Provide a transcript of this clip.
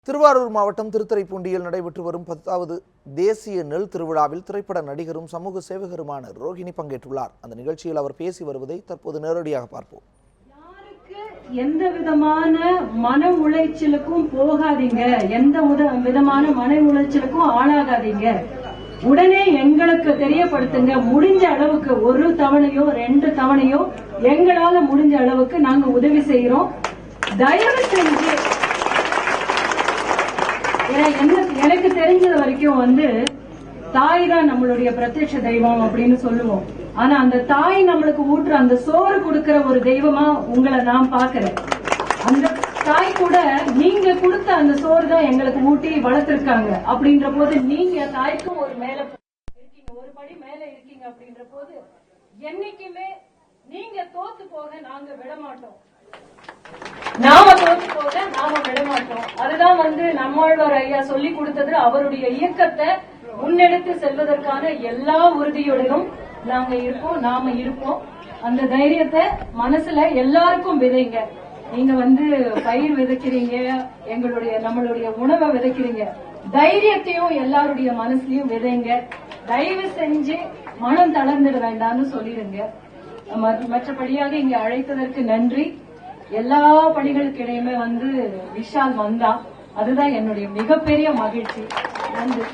திருவாரூர் மாவட்டம் திருத்துறைப்பூண்டியில் நடைபெற்று வரும் 10வது தேசிய நெல் திருவிழாவில் திரைப்பட நடிகரும் சமூக சேவகருமான ரோஹிணி பங்கேற்றுள்ளார். அந்த நிகழ்ச்சியில் அவர் பேசி வருவதை தற்போது நேரடியாக பார்ப்போம். எந்த விதமான மன உளைச்சலுக்கும் போகாதீங்க, எந்த விதமான மன உளைச்சலுக்கும் ஆளாகாதீங்க. உடனே எங்களுக்கு தெரியப்படுத்துங்க. முடிஞ்ச அளவுக்கு ஒரு தவணையோ 2 தவணையோ எங்களால முடிஞ்ச அளவுக்கு நாங்க உதவி செய்யறோம். தயவு செஞ்சு எனக்கு தெரிஞ்சது வரைக்கும் தாய் தான் நம்மளுடைய பிரத்யட்ச தெய்வம் அப்படின்னு சொல்லுவோம். ஆனா அந்த தாய் நம்மளுக்கு ஊற்ற அந்த சோறு கொடுக்கிற ஒரு தெய்வமா உங்களை நான் பாக்குறேன். அந்த தாய் கூட நீங்க கொடுத்த அந்த சோறு தான் எங்களுக்கு ஊட்டி வளர்த்திருக்காங்க. அப்படின்ற போது நீங்க தாய்க்கும் ஒரு மேல இருக்கீங்க, ஒரு படி மேல இருக்கீங்க. அப்படின்ற போது என்னைக்குமே நீங்க தோத்து போக நாங்க விடமாட்டோம். நாம தோத்து போக நாம விடமாட்டோம். அதுதான் நம்மாழ்வார் ஐயா சொல்லி கொடுத்தது. அவருடைய இயக்கத்தை முன்னெடுத்து செல்வதற்கான எல்லா உறுதியுடனும் நாம இருப்போம். அந்த தைரியத்தை மனசுல எல்லாருக்கும் விதைங்க. நீங்க பயிர் விதைக்கிறீங்க, நம்மளுடைய உணவை விதைக்கிறீங்க. தைரியத்தையும் எல்லாருடைய மனசுலயும் விதைங்க. தயவு செஞ்சு மனம் தளர்ந்துட வேண்டாம்னு சொல்லிடுங்க. மற்றபடியாக இங்க அழைத்ததற்கு நன்றி. எல்லா பணிகளுக்கு இடையுமே விஷால் வந்தா அதுதான் என்னுடைய மிகப்பெரிய மகிழ்ச்சி. நன்றி.